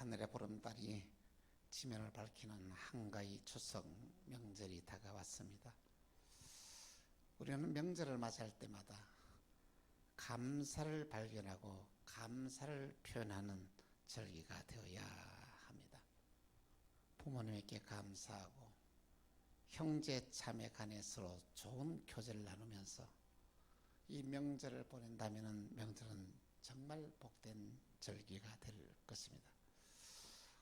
하늘의 보름달이 지면을 밝히는 한가위 추석 명절이 다가왔습니다. 우리는 명절을 맞이할 때마다 감사를 발견하고 감사를 표현하는 절기가 되어야 합니다. 부모님께 감사하고 형제 자매 간에 서로 좋은 교제를 나누면서 이 명절을 보낸다면 명절은 정말 복된 절기가 될 것입니다.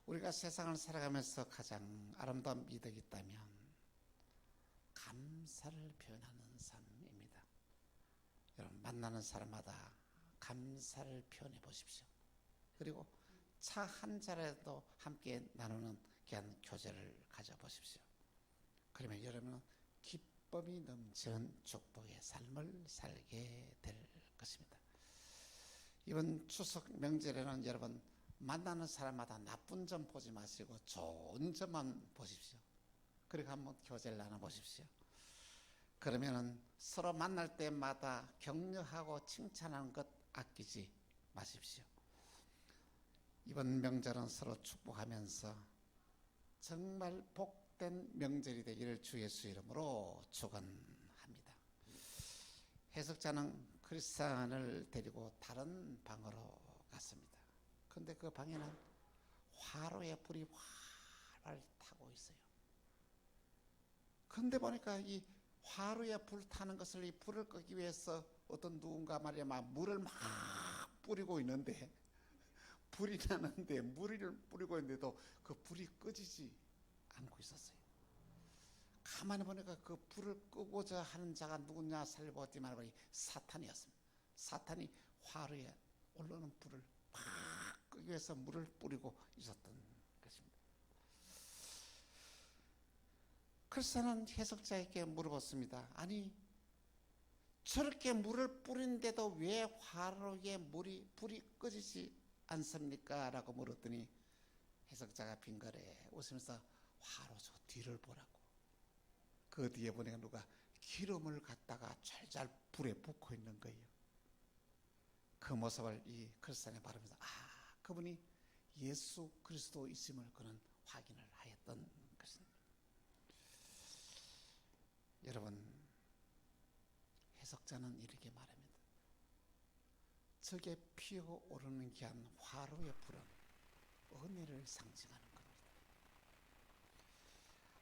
우리가 세상을 살아가면서 가장 아름다운 미덕이 있다면 감사를 표현하는 삶입니다. 여러분, 만나는 사람마다 감사를 표현해 보십시오. 그리고 차 한 잔에도 함께 나누는 귀한 교제를 가져보십시오. 그러면 여러분은 기쁨이 넘치는 축복의 삶을 살게 될 것입니다. 이번 추석 명절에는 여러분, 만나는 사람마다 나쁜 점 보지 마시고 좋은 점만 보십시오. 그리고 한번 교제를 나눠보십시오. 그러면은 서로 만날 때마다 격려하고 칭찬하는 것 아끼지 마십시오. 이번 명절은 서로 축복하면서 정말 복된 명절이 되기를 주 예수 이름으로 축원합니다. 해석자는 크리스찬을 데리고 다른 방으로 갔습니다. 그런데 그 방에는 화로의 불이 활활 타고 있어요. 그런데 보니까 이 화로에 불 타는 것을, 이 불을 끄기 위해서 어떤 누군가 말이야 막 물을 막 뿌리고 있는데, 불이 나는데 물을 뿌리고 있는데도 그 불이 꺼지지 않고 있었어요. 가만히 보니까 그 불을 끄고자 하는 자가 누구냐 살펴보았더니 말하니 사탄이었습니다. 사탄이 화로에 올라오는 불을 막 끄기 위해서 물을 뿌리고 있었던 것입니다. 그래서 저는 해석자에게 물어봤습니다. 아니, 저렇게 물을 뿌린데도 왜 화로에 불이 꺼지지 않습니까? 라고 물었더니 해석자가 빙그레 웃으면서 화로 저 뒤를 보라고. 그 뒤에 보니까 누가 기름을 갖다가 잘 불에 붓고 있는 거예요. 그 모습을 이 크리스찬이 바라면서 그분이 예수 그리스도이심을 그는 확인을 하였던 것입니다. 여러분, 해석자는 이렇게 말합니다. 저게 피어오르는 귀한 화로의 불은 은혜를 상징하는 겁니다.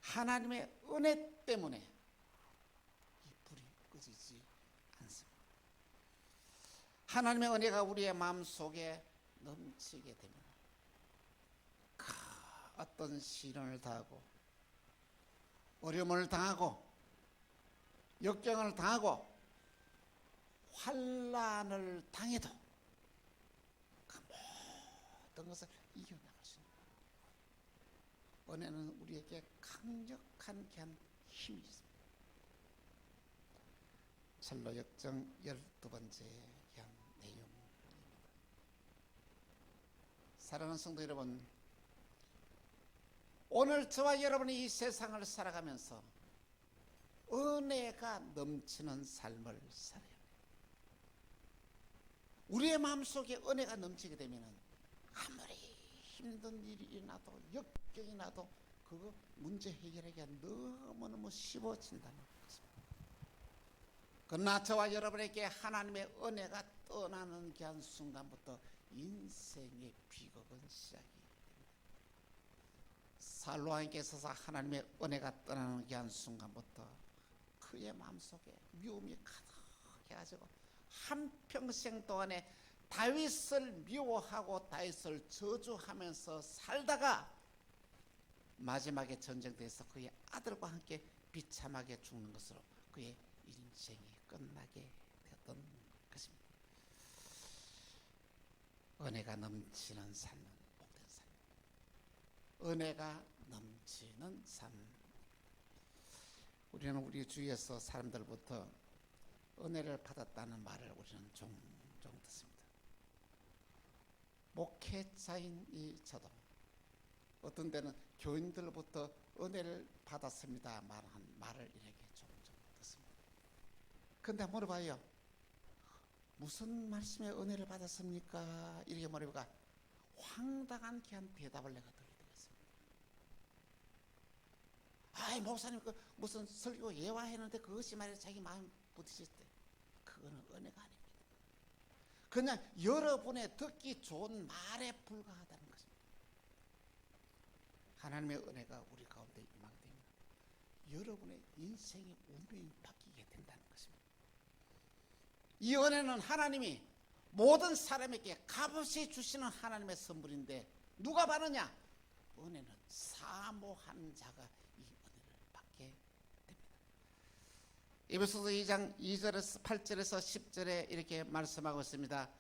하나님의 은혜 때문에 이 불이 꺼지지 않습니다. 하나님의 은혜가 우리의 마음속에 넘치게 되면 어떤 시련을 당하고 어려움을 당하고 역경을 당하고 환난을 당해도 그 모든 것을 이겨나갈 수 있는 은혜는 우리에게 강력한 귀한 힘이 있습니다. 첼로 역정 12번째 귀한 내용입니다. 사랑하는 성도 여러분, 오늘 저와 여러분이 이 세상을 살아가면서 은혜가 넘치는 삶을 살아야 합니다. 우리의 마음속에 은혜가 넘치게 되면 아무리 힘든 일이 일어나도 역경이 나도 그거 문제 해결하기가 너무너무 쉬워진다는 것입니다. 그러나 저와 여러분에게 하나님의 은혜가 떠나는 귀한 순간부터 인생의 비극은 시작이 됩니다. 살로왕에게 있어서 하나님의 은혜가 떠나는 귀한 순간부터 그의 마음속에 미움이 가득해가지고 한평생 동안에 다윗을 미워하고 다윗을 저주하면서 살다가 마지막에 전쟁터에서 그의 아들과 함께 비참하게 죽는 것으로 그의 인생이 끝나게 되었던 것입니다. 은혜가 넘치는 삶은 복된 삶. 은혜가 넘치는 삶. 우리는 우리 주위에서 사람들부터 은혜를 받았다는 말을 우리는 종종 듣습니다. 목회자인 저도 어떤 때는 교인들로부터 은혜를 받았습니다 말한 말을 이렇게 종종 듣습니다. 그런데 물어봐요. 무슨 말씀에 은혜를 받았습니까? 이렇게 물어보니까 황당한 귀한 대답을 내가 들려드렸습니다. 아이 목사님 그 무슨 설교 예화했는데 그것이 말이야 자기 마음 부딪혔대. 그거는 은혜가 아닙니다. 그냥 여러분의 듣기 좋은 말에 불과하다는 것입니다. 하나님의 은혜가 우리 가운데 임하게 됩니다. 여러분의 인생의 운명이 바뀌게 된다는 것입니다. 이 은혜는 하나님이 모든 사람에게 값없이 주시는 하나님의 선물인데 누가 받느냐? 은혜는 사모하는 자가 이 은혜를 받게 됩니다. 에베소서 2장 2절에서 8절에서 10절에 이렇게 말씀하고 있습니다.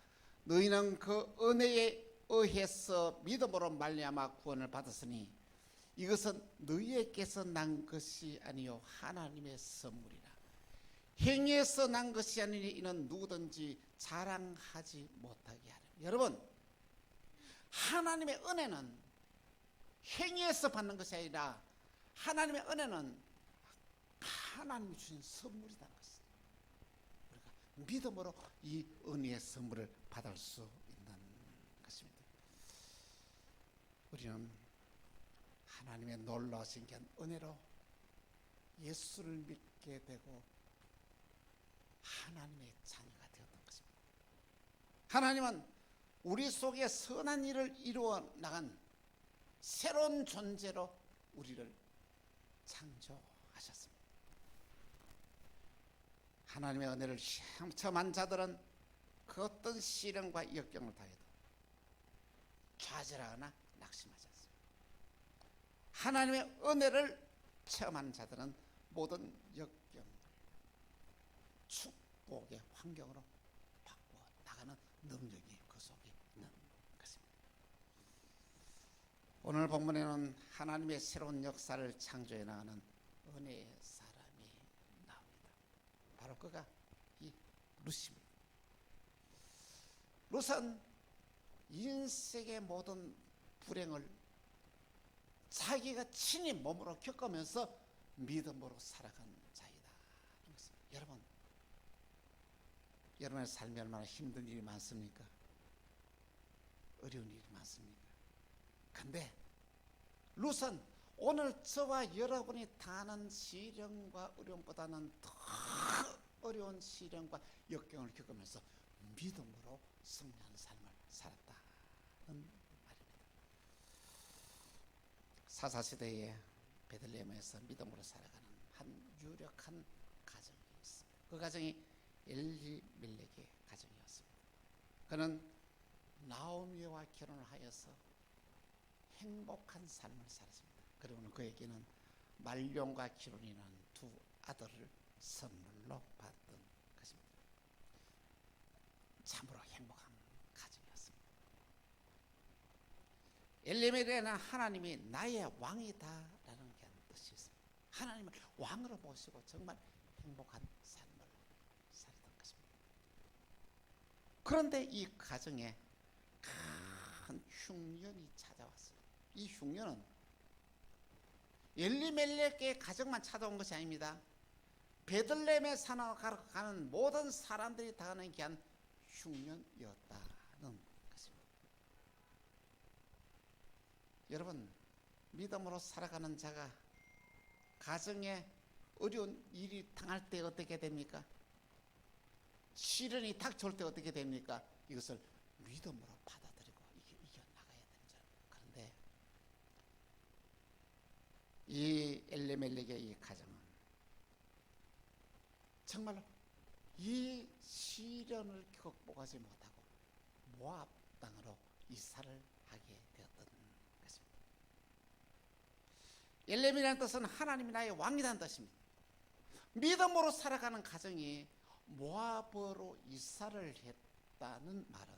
너희는 그 은혜에 의해서 믿음으로 말미암아 구원을 받았으니 이것은 너희에게서 난 것이 아니요 하나님의 선물이라. 행위에서 난 것이 아니니 이는 누구든지 자랑하지 못하게 하려. 여러분, 하나님의 은혜는 행위에서 받는 것이 아니라 하나님의 은혜는 하나님이 주신 선물이라는 것입니다. 우리가 믿음으로 이 은혜의 선물을 받을 수 있는 것입니다. 우리는 하나님의 놀라우신 은혜로 예수를 믿게 되고 하나님의 자녀가 되었던 것입니다. 하나님은 우리 속에 선한 일을 이루어 나간 새로운 존재로 우리를 창조하셨습니다. 하나님의 은혜를 체험한 자들은 그 어떤 시련과 역경을 당해도 좌절하거나 낙심하지 않습니다. 하나님의 은혜를 체험한 자들은 모든 역경을 축복의 환경으로 바꾸어 나가는 능력이 그 속에 있는 것입니다. 오늘 본문에는 하나님의 새로운 역사를 창조해 나가는 은혜의 사람이 나옵니다. 바로 그가 이 룻입니다. 룻은 인생의 모든 불행을 자기가 친히 몸으로 겪으면서 믿음으로 살아간 자이다. 여러분, 여러분의 삶이 얼마나 힘든 일이 많습니까? 어려운 일이 많습니까? 근데 룻은 오늘 저와 여러분이 당하는 시련과 어려움보다는 더 어려운 시련과 역경을 겪으면서 믿음으로 승리하는 삶을 살았다는 말입니다. 사사시대에 베들레헴에서 믿음으로 살아가는 한 유력한 가정이 있습니다. 그 가정이 엘리멜렉의 가정이었습니다. 그는 나오미와 결혼을 하여서 행복한 삶을 살았습니다. 그리고는 그에게는 말룡과 기론이라는 두 아들을 선물로 받은 것입니다. 참으로 행복한 가정이었습니다. 엘리멜렉은 하나님이 나의 왕이다라는 뜻이 있습니다. 하나님을 왕으로 모시고 정말 행복한 삶을 살았던 것입니다. 그런데 이 가정에 큰 흉년이 찾아왔어요. 이 흉년은 엘리멜렉의 가정만 찾아온 것이 아닙니다. 베들레헴에 살아가는 모든 사람들이 당하는 귀한 흉년이었다는 것입니다. 여러분, 믿음으로 살아가는 자가 가정에 어려운 일이 당할 때 어떻게 됩니까? 시련이 닥쳐올 때 어떻게 됩니까? 이것을 믿음으로 받아들이고 이겨나가야 되는 줄. 그런데 이 엘리멜렉의 이 가정은 정말로 이 시련을 극복하지 못하고 모압 땅으로 이사를 하게 되었던 것입니다. 엘렘이라는 뜻은 하나님이 나의 왕이라는 뜻입니다. 믿음으로 살아가는 가정이 모압으로 이사를 했다는 말은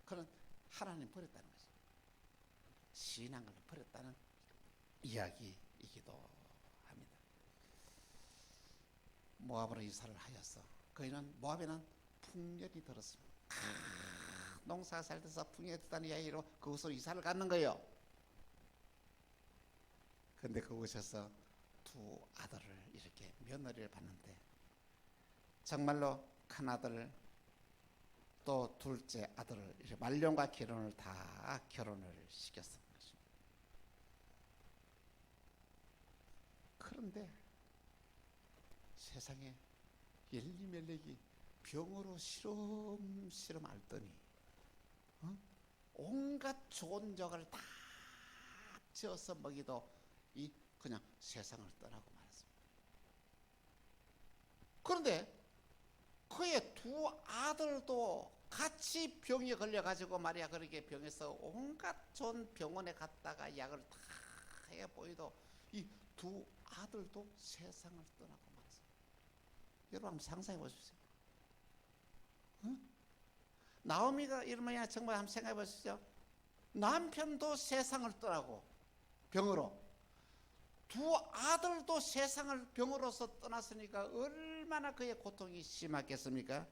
그는 하나님 버렸다는 거죠. 신앙을 버렸다는 이야기이기도 합니다. 모압으로 이사를 하여서 그이는 모압에는 풍년이 들었습니다. 농사가 잘 돼서 풍년이 들다는 이야기로 그곳으로 이사를 갔는 거예요. 근데 그곳에서 두 아들을 이렇게 며느리를 받는데 정말로 큰 아들 또 둘째 아들을 이렇게 말년과 결혼을 다 결혼을 시켰습니다. 그런데 세상에 엘리멜렉이 병으로 시름시름 앓더니 온갖 좋은 적을 다 지어서 먹이도 그냥 세상을 떠나고 말았습니다. 그런데 그의 두 아들도 같이 병에 걸려가지고 말이야, 그렇게 병에서 온갖 좋은 병원에 갔다가 약을 다 해 보이도 이 두 아들도 세상을 떠나고 말았습니다. 여러분 한번 상상해 보십시오. 나오미가 이러면 정말 한번 생각해 보시죠. 남편도 세상을 떠나고 병으로, 두 아들도 세상을 병으로서 떠났으니까 얼마나 그의 고통이 심하겠습니까?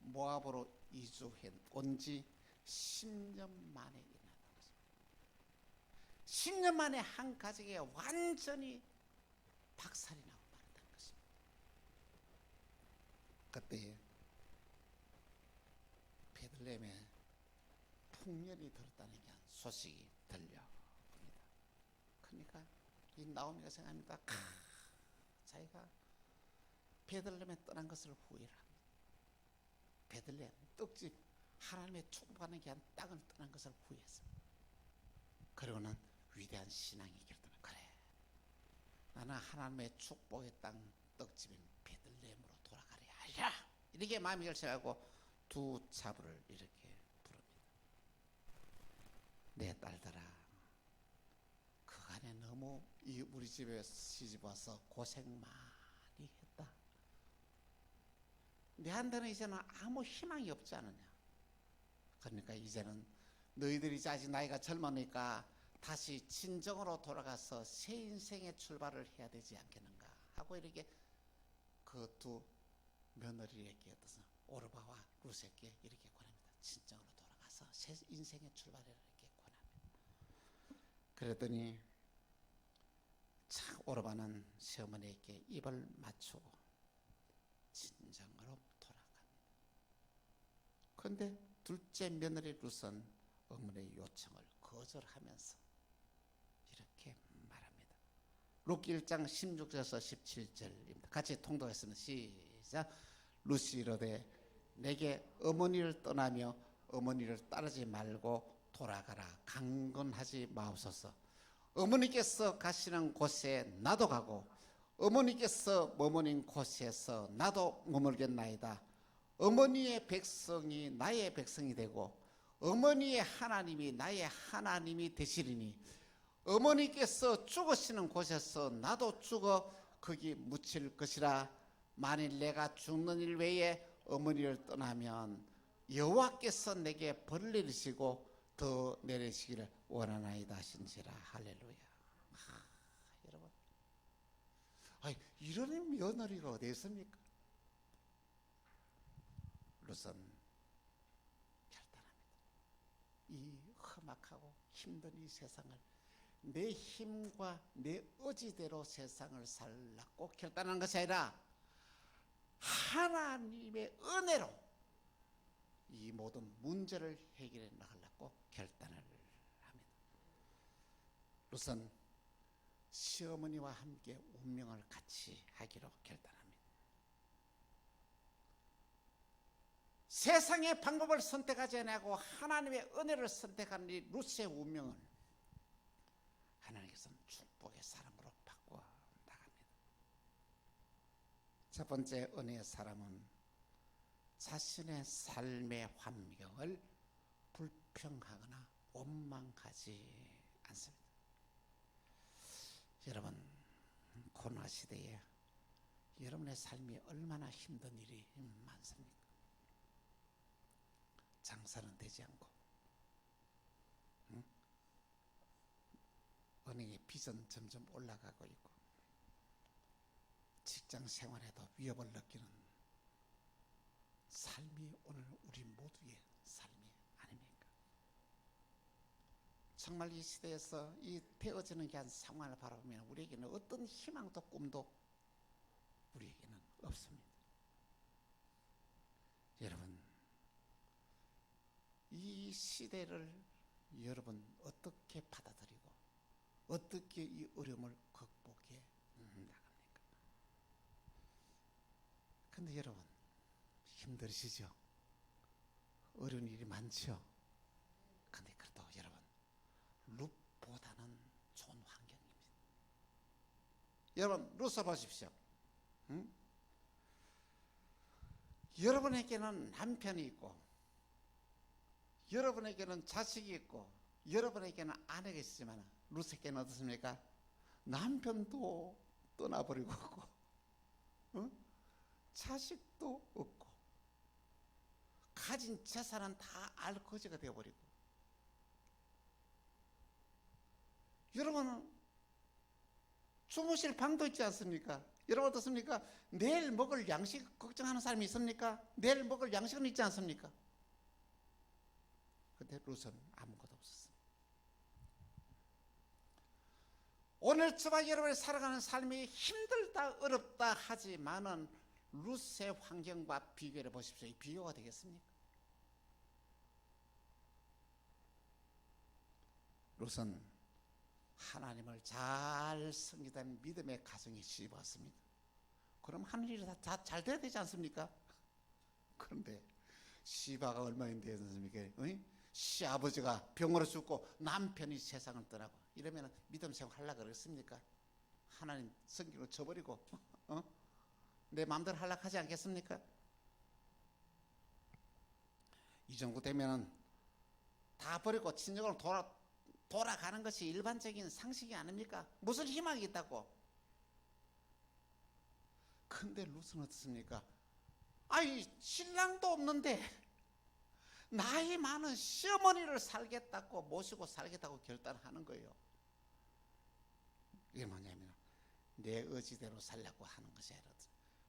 모압으로 이주해 온지 10년 만에 일어났던 것입니다. 10년 만에 한 가정에 완전히 박살이 나고 말았다는 것입니다. 그때 베들레헴에 풍년이 들었다는 게 소식이 들려옵니다. 그러니까 이 나오미가 생각합니다. 자기가 베들레헴에 떠난 것을 후회를 합니다. 베들레헴 떡집 하나님의 축복하는 귀한 땅을 떠난 것을 후회했습니다. 그러고는 위대한 신앙이 결단을, 그래, 나는 하나님의 축복의 땅 떡집인 베들레헴으로 돌아가려 하랴, 이렇게 마음이 결심하고 두 자부를 이렇게 부릅니다. 내 딸들아, 그간에 너무 우리 집에 시집 와서 고생 많이 했다. 내한테는 이제는 아무 희망이 없지 않느냐. 그러니까 이제는 너희들이 아직 나이가 젊으니까 다시 친정으로 돌아가서 새 인생의 출발을 해야 되지 않겠는가 하고 이렇게 그 두 며느리에게 어떠서 오르바와 루세에게 이렇게 권합니다. 친정으로 돌아가서 새 인생의 출발을 이렇게 권합니다. 그랬더니 참 오르바는 시어머니에게 입을 맞추고 친정으로 돌아갑니다. 그런데 둘째 며느리 룻은 어머니의 요청을 거절하면서 이렇게 말합니다. 룻기 1장 16절에서 17절입니다. 같이 통독했습니다. 시작. 룻이 이르되 내게 어머니를 떠나며 어머니를 따르지 말고 돌아가라. 강건하지 마옵소서. 어머니께서 가시는 곳에 나도 가고 어머니께서 머무는 곳에서 나도 머물겠나이다. 어머니의 백성이 나의 백성이 되고 어머니의 하나님이 나의 하나님이 되시리니 어머니께서 죽으시는 곳에서 나도 죽어 거기 묻힐 것이라. 만일 내가 죽는 일 외에 어머니를 떠나면 여호와께서 내게 벌을 내리시고 더 내리시기를 원하나이다 하신지라. 할렐루야. 여러분, 이런 며느리가 어디 있습니까? 룻은 결단합니다. 이 험악하고 힘든 이 세상을 내 힘과 내 의지대로 세상을 살라고 결단한 것이 아니라 하나님의 은혜로 이 모든 문제를 해결해 나가려고 결단을 합니다. 룻은 시어머니와 함께 운명을 같이 하기로 결단합니다. 세상의 방법을 선택하지 않고 하나님의 은혜를 선택한 이 룻의 운명을 하나님께서는 축복의 사람으로 바꿔 나갑니다. 첫 번째 은혜의 사람은 자신의 삶의 환경을 불평하거나 원망하지 않습니다. 여러분, 코로나 시대에 여러분의 삶이 얼마나 힘든 일이 많습니까? 장사는 되지 않고, 은행의 빚은 점점 올라가고 있고, 직장 생활에도 위협을 느끼는 삶이 오늘 우리 모두의 삶이 아닙니까? 정말 이 시대에서 이 되어지는 게 한 상황을 바라보면 우리에게는 어떤 희망도 꿈도 우리에게는 없습니다. 이 시대를 여러분 어떻게 받아들이고 어떻게 이 어려움을 극복해 나갑니까? 근데 여러분 힘드시죠? 어려운 일이 많죠? 근데 그래도 여러분 룻보다는 좋은 환경입니다. 여러분 룻 써보십시오. 응? 여러분에게는 남편이 있고 여러분에게는 자식이 있고 여러분에게는 아내가 있지만 룻에게는 어떻습니까? 남편도 떠나버리고 있고 자식도 없고 가진 재산은 다 알거지가 되어버리고 여러분은 주무실 방도 있지 않습니까? 여러분 어떻습니까? 내일 먹을 양식 걱정하는 사람이 있습니까? 내일 먹을 양식은 있지 않습니까? 근데 룻은 아무것도 없었습니다. 오늘 저와 여러분이 살아가는 삶이 힘들다 어렵다 하지만은 룻의 환경과 비교해 보십시오. 이 비교가 되겠습니까? 룻은 하나님을 잘 섬기던 믿음의 가정에 시집왔습니다. 그럼 하늘이 다 잘 돼야 되지 않습니까? 그런데 시바가 얼마나 되었습니까? 시아버지가 병으로 죽고 남편이 세상을 떠나고 이러면 믿음 생활 하려고 그랬습니까? 하나님 성경을 쳐버리고 내 마음대로 하려고 하지 않겠습니까? 이 정도 되면 다 버리고 친정으로 돌아가는 것이 일반적인 상식이 아닙니까? 무슨 희망이 있다고? 근데 룻은 어떻습니까? 아이 신랑도 없는데 나이 많은 시어머니를 살겠다고 모시고 살겠다고 결단하는 거예요. 이게 뭐냐면 내 의지대로 살려고 하는 것이 아니라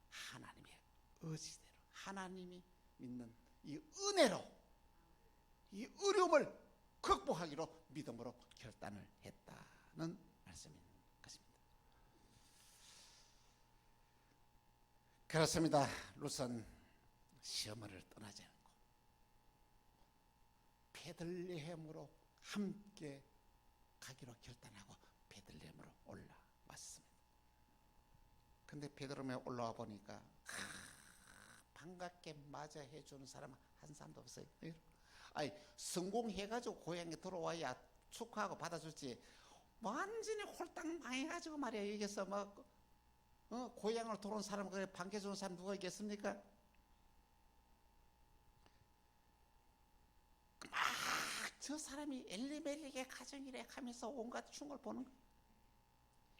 하나님의 의지대로 하나님이 믿는 이 은혜로 이 어려움을 극복하기로 믿음으로 결단을 했다는 말씀인 것입니다. 그렇습니다. 룻은 시어머니를 떠나지 않고 베들레헴으로 함께 가기로 결단하고 베들레헴으로 올라왔습니다. 근데 베들레헴에 올라와 보니까 반갑게 맞이해 주는 사람 한 사람도 없어요. 아니 성공해가지고 고향에 들어와야 축하하고 받아주지 완전히 홀딱 망해가지고 말이야 여기서 막 고향을 들어온 사람 그래 반겨주는 사람 누가 있겠습니까? 막 저 사람이 엘리멜렉의 가정이래 하면서 온갖 충을 보는 거예요.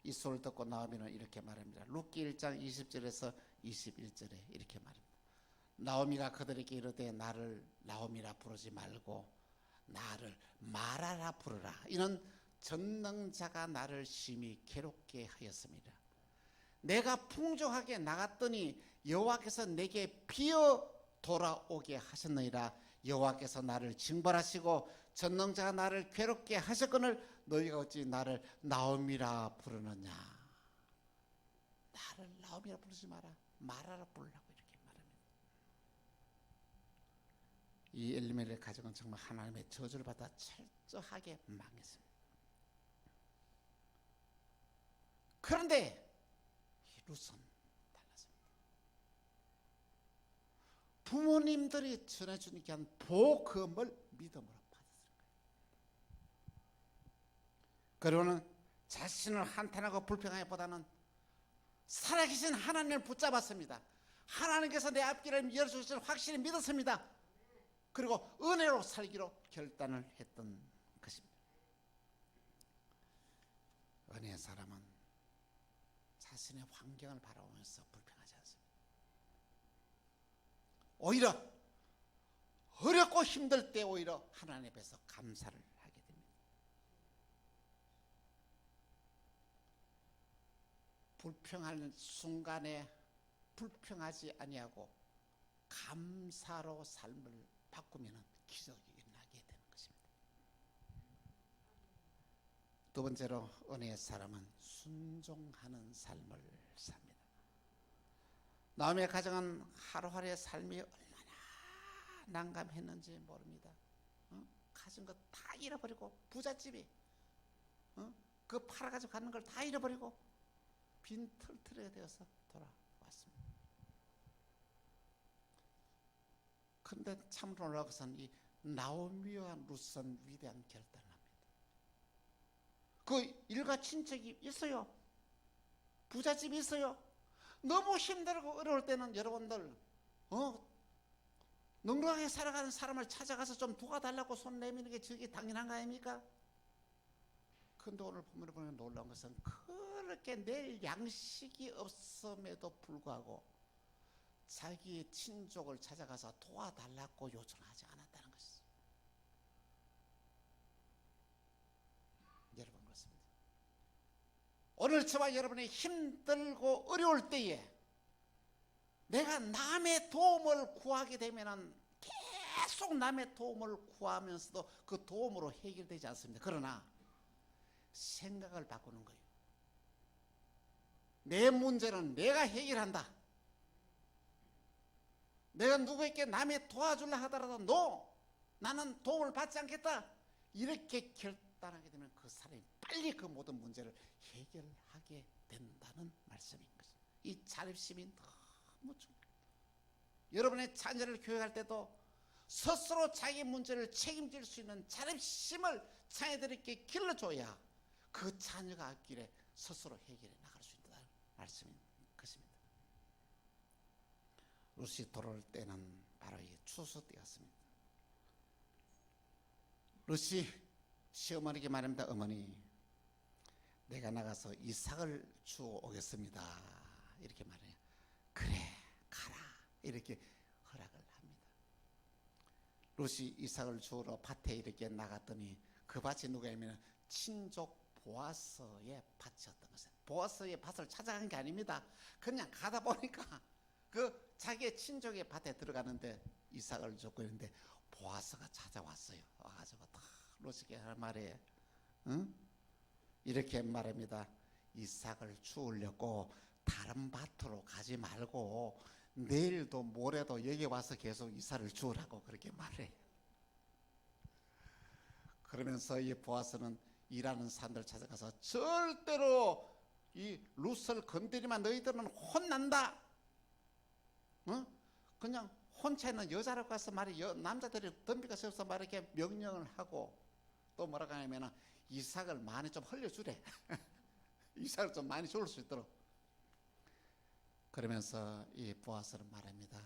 이 소리를 듣고 나오미는 이렇게 말합니다. 룻기 1장 20절에서 21절에 이렇게 말합니다. 나오미가 그들에게 이르되 나를 나오미라 부르지 말고 나를 마라라 부르라. 이는 전능자가 나를 심히 괴롭게 하였습니다. 내가 풍족하게 나갔더니 여호와께서 내게 비어 돌아오게 하셨느니라. 여호와께서 나를 징벌하시고 전능자가 나를 괴롭게 하셨거늘 너희가 어찌 나를 나오미라 부르느냐. 나를 나오미라 부르지 마라. 마라라 부르라고 이렇게 말합니다. 이 엘리멜렉 가정은 정말 하나님의 저주를 받아 철저하게 망했습니다. 그런데 이 룻은 달랐습니다. 부모님들이 전해준 귀한 복음을 믿음으로 받았을 거예요. 그리고는 자신을 한탄하고 불평하기보다는 살아계신 하나님을 붙잡았습니다. 하나님께서 내 앞길을 열어주실 확실히 믿었습니다. 그리고 은혜로 살기로 결단을 했던 것입니다. 은혜의 사람은 자신의 환경을 바라보면서 불평하지 않습니다. 오히려 어렵고 힘들 때 오히려 하나님 앞에서 감사를 하게 됩니다. 불평하는 순간에 불평하지 아니하고 감사로 삶을 바꾸면 기적이 일어나게 되는 것입니다. 두 번째로 은혜의 사람은 순종하는 삶을 삽니다. 나오미의 가정은 하루하루의 삶이 얼마나 난감했는지 모릅니다. 가진 거 다 잃어버리고 부잣집이 그 팔아가지고 가는 걸 다 잃어버리고 빈털터리가 되어서 돌아왔습니다. 그런데 참으로 놀라운 것은 이 나오미와 룻은 위대한 결단을 합니다. 그 일가 친척이 있어요. 부잣집이 있어요. 너무 힘들고 어려울 때는 여러분들 넉넉하게 살아가는 사람을 찾아가서 좀 도와달라고 손 내미는 게 저게 당연한 거 아닙니까? 근데 오늘 본문을 보면 놀라운 것은 그렇게 낼 양식이 없음에도 불구하고 자기의 친족을 찾아가서 도와달라고 요청하지 않았다는 것이죠. 여러분 그렇습니다. 오늘 저와 여러분이 힘들고 어려울 때에 내가 남의 도움을 구하게 되면은 계속 남의 도움을 구하면서도 그 도움으로 해결되지 않습니다. 그러나 생각을 바꾸는 거예요. 내 문제는 내가 해결한다. 내가 누구에게 남의 도와주려 하더라도 나는 도움을 받지 않겠다. 이렇게 결단하게 되면 그 사람이 빨리 그 모든 문제를 해결하게 된다는 말씀인 거죠. 이 자립심이 너무 중요해요. 여러분의 자녀를 교육할 때도 스스로 자기 문제를 책임질 수 있는 자립심을 자녀들에게 길러줘야 그 자녀가 앞길에 스스로 해결해 나갈 수 있다는 말씀인 것입니다. 룻이 돌아올 때는 바로 이 추수 때였습니다. 룻이 시어머니에게 말합니다. 어머니, 내가 나가서 이삭을 주워 오겠습니다. 이렇게 말해요. 그래, 가라. 이렇게 허락을 합니다. 룻이 이삭을 주우러 밭에 이렇게 나갔더니 그 밭이 누구냐면 친족 보아스의 밭이었던 것이에요. 보아스의 밭을 찾아간 게 아닙니다. 그냥 가다 보니까 그 자기의 친족의 밭에 들어가는데 이삭을 줬고 있는데 보아스가 찾아왔어요. 와가지고 다 룻에게 할 말이에요. 이렇게 말합니다. 이삭을 주우려고 다른 밭으로 가지 말고 내일도 모레도 여기 와서 계속 이삭을 주우라고 그렇게 말해요. 그러면서 이 보아스는 일하는 사람들 찾아가서 절대로 이 룻을 건드리면 너희들은 혼난다. 그냥 혼자 있는 여자라고 가서 말이 남자들이 덤비가 세워서 말 이렇게 명령을 하고 또 뭐라고 하냐면 이삭을 많이 좀 흘려주래. 이삭을 좀 많이 줄 수 있도록. 그러면서 이 보아스는 말합니다.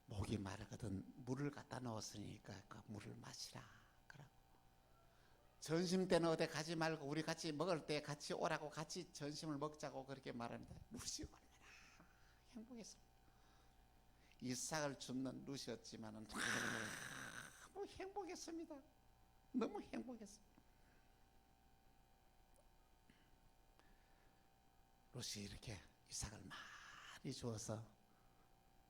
목이 마르거든 물을 갖다 넣었으니까 그 물을 마시라. 그러고 점심 때는 어디 가지 말고 우리 같이 먹을 때 같이 오라고 같이 점심을 먹자고 그렇게 말합니다. 룻이 얼마나 행복했습니다. 이삭을 줍는 룻이었지만은 너무 행복했습니다. 너무 행복했습니다. 룻이 이렇게 이삭을 많이 주어서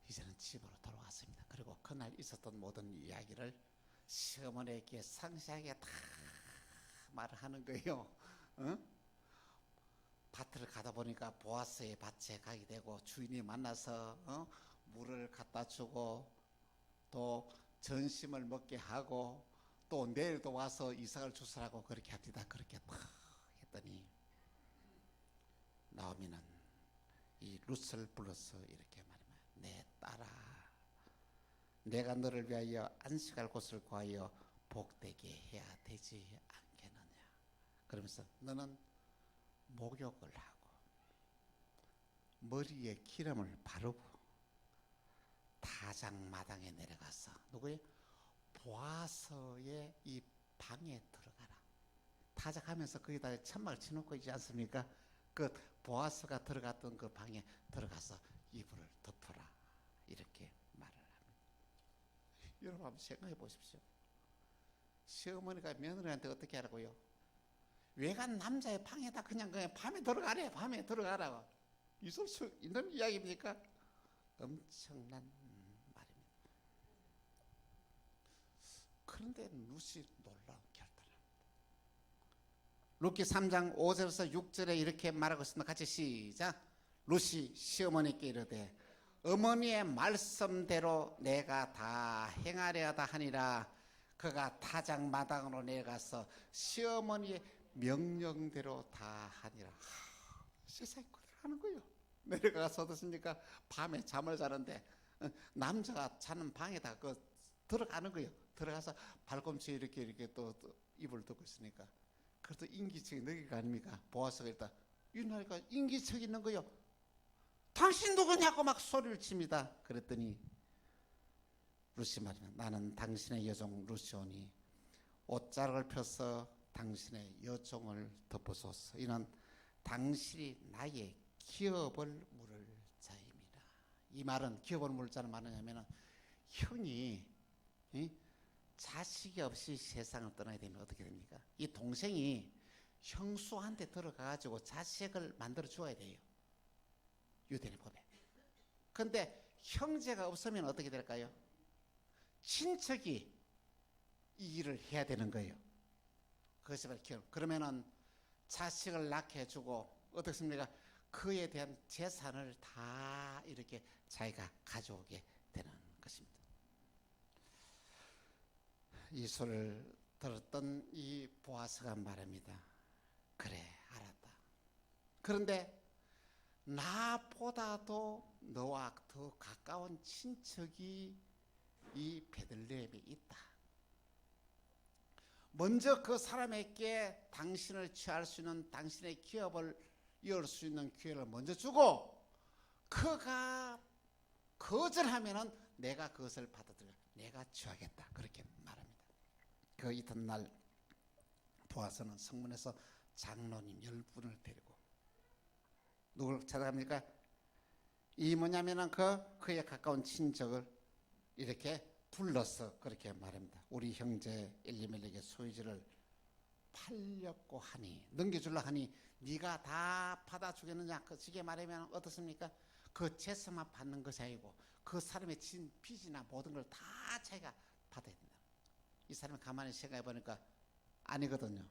이제는 집으로 돌아왔습니다. 그리고 그날 있었던 모든 이야기를 시어머니에게 상세하게 다 말을 하는 거예요. 밭을 가다 보니까 보아스의 밭에 가게 되고 주인이 만나서 물을 갖다 주고 또 전심을 먹게 하고 또 내일도 와서 이삭을 주스라고 그렇게 합니다. 그렇게 막 했더니 나오미는 이 룻을 불러서 이렇게 말합니다. 내 딸아, 내가 너를 위하여 안식할 곳을 구하여 복되게 해야 되지 않겠느냐. 그러면서 너는 목욕을 하고 머리에 기름을 바르고 타작마당에 내려가서 누구의? 보아스의 이 방에 들어가라. 타작하면서 거기다 천막을 쳐놓고 있지 않습니까? 그 보아스가 들어갔던 그 방에 들어가서 이불을 덮어라. 이렇게 말을 합니다. 여러분 한번 생각해 보십시오. 시어머니가 며느리한테 어떻게 하라고요? 외간 남자의 방에다 그냥 밤에 들어가래. 밤에 들어가라고. 있을 수 있는 이야기입니까? 엄청난 말입니다. 그런데 룻이 놀라운 결단을 합니다. 룻기 3장 5절에서 6절에 이렇게 말하고 있습니다. 같이 시작. 룻이 시어머니께 이르되 어머니의 말씀대로 내가 다 행하려다 하니라. 그가 타작마당으로 내려가서 시어머니의 명령대로 다 하니라. 세상에 그대로 하는 거예요. 내려가서 어떻습니까? 밤에 잠을 자는데 남자가 자는 방에다 들어가는 거예요. 들어가서 발꿈치에 이렇게 또 이불 덮고 있으니까. 그래도 인기척이 너기가 아닙니까? 보아서가 일단 윤하니까 인기척이 있는 거예요. 당신 누구냐고 막 소리를 칩니다. 그랬더니 루시 말이야. 나는 당신의 여종 루시오니 옷자락을 펴서 당신의 여종을 덮어줬어. 이는 당신이 나의 기업을 물을 자입니다. 이 말은 기업을 물을 자는 말은 뭐냐면 형이 자식이 없이 세상을 떠나야 되면 어떻게 됩니까? 이 동생이 형수한테 들어가가지고 자식을 만들어 주어야 돼요. 유대인의 법에. 그런데 형제가 없으면 어떻게 될까요? 친척이 이 일을 해야 되는 거예요. 그것이 바로 기업. 그러면은 자식을 낳게 해주고 어떻습니까? 그에 대한 재산을 다 이렇게 자기가 가져오게 되는 것입니다. 이 소리를 들었던 이 보아스가 말합니다. 그래, 알았다. 그런데 나보다도 너와 더 가까운 친척이 이 베들레헴에 있다. 먼저 그 사람에게 당신을 취할 수 있는, 당신의 기업을 이을 수 있는 기회를 먼저 주고, 그가 거절하면은 내가 그것을 받아들여 내가 취하겠다. 그렇게 말합니다. 그 이튿날 보아스는 성문에서 장로님 10분을 데리고 누굴 찾아갑니까? 이 뭐냐면은 그에 가까운 친척을 이렇게 불러서 그렇게 말합니다. 우리 형제 엘리멜렉의 소유지를 팔려고 하니, 넘겨주려 하니 네가 다 받아주겠느냐? 그 시기에 말하면 어떻습니까? 그 재산만 받는 것이 아니고 그 사람의 진 빚이나 모든 걸 다 자기가 받아야 된다. 이 사람이 가만히 생각해 보니까 아니거든요.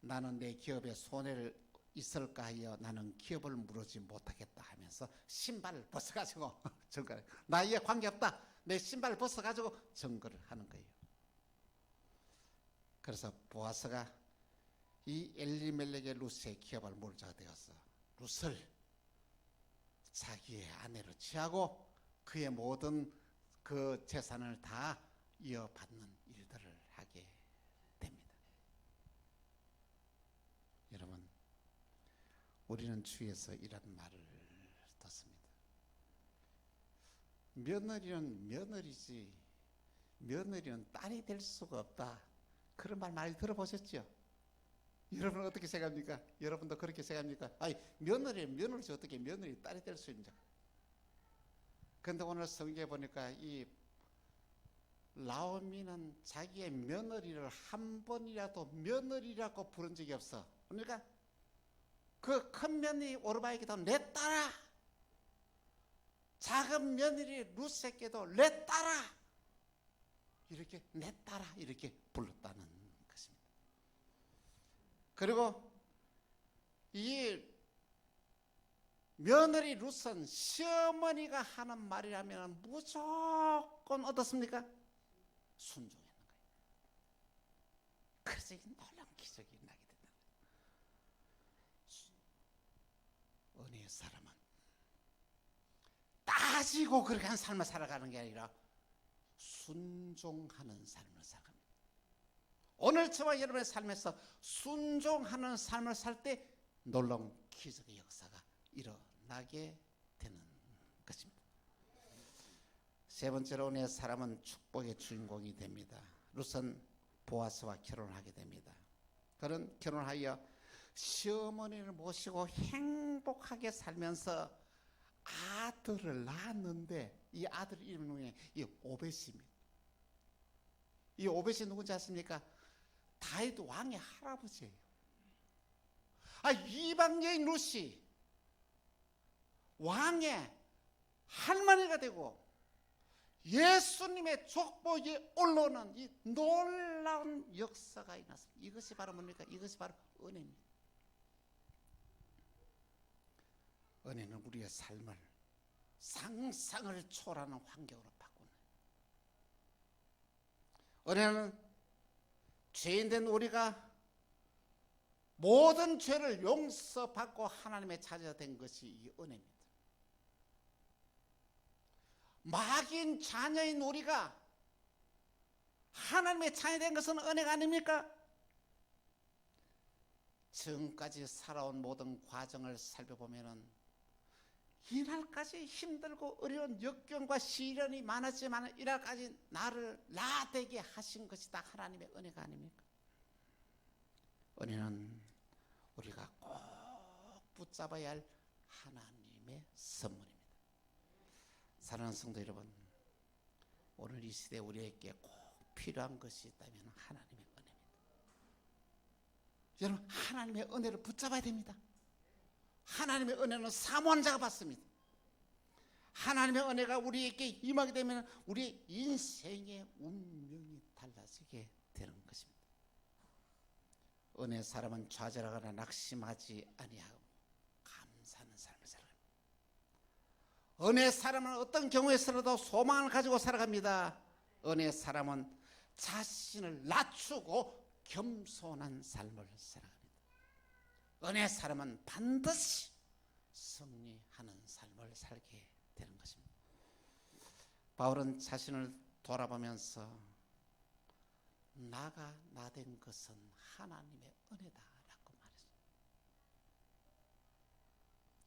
나는 내 기업에 손해를 있을까 하여 나는 기업을 물어지 못하겠다 하면서 신발을 벗어가지고 증거를, 나이에 관계없다, 내 신발을 벗어가지고 증거를 하는 거예요. 그래서 보아스가 이 엘리멜렉의 루스의 기업을 물자가 되어서 루스를 자기의 아내로 취하고 그의 모든 그 재산을 다 이어받는 일들을 하게 됩니다. 여러분, 우리는 주위에서 이런 말을 듣습니다. 며느리는 며느리지 며느리는 딸이 될 수가 없다. 그런 말 많이 들어보셨죠? 여러분은 어떻게 생각합니까? 여러분도 그렇게 생각합니까? 아니, 며느리는 며느리지 어떻게 며느리 딸이 될 수 있는지. 그런데 오늘 성경에 보니까 이 나오미는 자기의 며느리를 한 번이라도 며느리라고 부른 적이 없어. 그러니까 그 큰 며느리 오르바에게도 내 딸아, 작은 며느리 루스에게도 내 딸아, 이렇게 내 딸아 이렇게 불렀다는 것입니다. 그리고 이 며느리 루스는 시어머니가 하는 말이라면 무조건 어떻습니까? 순종하는 거예요. 그래서 놀라운 기적이 나게 된다. 은혜의 사람은 따지고 그렇게 한 삶을 살아가는 게 아니라 순종하는 삶을 살아갑니다. 오늘 저와 여러분의 삶에서 순종하는 삶을 살 때 놀라운 기적의 역사가 일어나게 되는 것입니다. 세 번째로 은혜의 사람은 축복의 주인공이 됩니다. 룻은 보아스와 결혼하게 됩니다. 그는 결혼하여 시어머니를 모시고 행복하게 살면서 아들을 낳았는데 이 아들 이름이 이 오벳입니다. 이 오벳이 누군지 아십니까? 다윗 왕의 할아버지예요. 이방 여인 룻이 왕의 할머니가 되고 예수님의 족보에 올라오는 이 놀라운 역사가 일어났습니다. 이것이 바로 뭡니까? 이것이 바로 은혜입니다. 은혜는 우리의 삶을 상상을 초월하는 환경으로 바꾸는, 은혜는 죄인된 우리가 모든 죄를 용서받고 하나님의 자녀가 된 것이 이 은혜입니다. 마귀인 자녀인 우리가 하나님의 자녀 된 것은 은혜가 아닙니까? 지금까지 살아온 모든 과정을 살펴보면은 이날까지 힘들고 어려운 역경과 시련이 많았지만 이날까지 나를 나되게 하신 것이 다 하나님의 은혜가 아닙니까? 은혜는 우리가 꼭 붙잡아야 할 하나님의 선물입니다. 사랑하는 성도 여러분, 오늘 이 시대 우리에게 꼭 필요한 것이 있다면 하나님의 은혜입니다. 여러분, 하나님의 은혜를 붙잡아야 됩니다. 하나님의 은혜는 사모하는 자가 받습니다. 하나님의 은혜가 우리에게 임하게 되면 우리의 인생의 운명이 달라지게 되는 것입니다. 은혜 사람은 좌절하거나 낙심하지 아니하고 감사하는 삶을 살아갑니다. 은혜 사람은 어떤 경우에서라도 소망을 가지고 살아갑니다. 은혜 사람은 자신을 낮추고 겸손한 삶을 살아갑니다. 은혜 사람은 반드시 승리하는 삶을 살게 되는 것입니다. 바울은 자신을 돌아보면서 나가 나된 것은 하나님의 은혜다라고 말했습니다.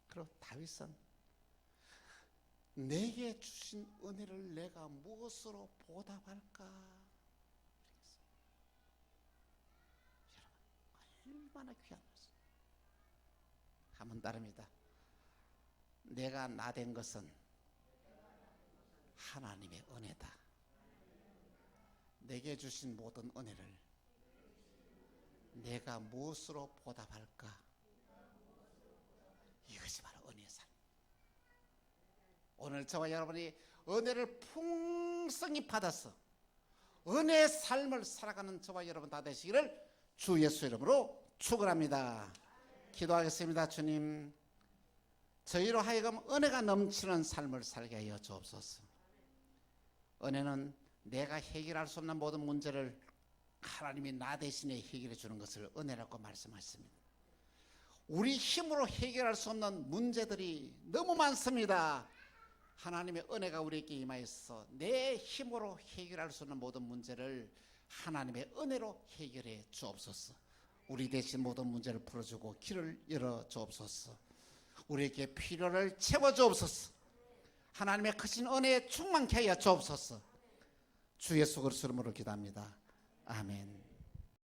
그리고 다윗은 내게 주신 은혜를 내가 무엇으로 보답할까? 여러분, 얼마나 귀한 것입니다. 한번 따릅니다. 내가 나된 것은 하나님의 은혜다. 내게 주신 모든 은혜를 내가 무엇으로 보답할까? 이것이 바로 은혜의 삶. 오늘 저와 여러분이 은혜를 풍성히 받아서 은혜의 삶을 살아가는 저와 여러분 다 되시기를 주 예수 이름으로 축원합니다. 기도하겠습니다. 주님, 저희로 하여금 은혜가 넘치는 삶을 살게 하여 주옵소서. 은혜는 내가 해결할 수 없는 모든 문제를 하나님이 나 대신에 해결해 주는 것을 은혜라고 말씀하십니다. 우리 힘으로 해결할 수 없는 문제들이 너무 많습니다. 하나님의 은혜가 우리에게 임하여서 내 힘으로 해결할 수 없는 모든 문제를 하나님의 은혜로 해결해 주옵소서. 우리 대신 모든 문제를 풀어주고 길을 열어 주옵소서. 우리에게 필요를 채워 주옵소서. 하나님의 크신 은혜에 충만케 하여 주옵소서. 주 예수 그리스도 이름으로 기도합니다. 아멘.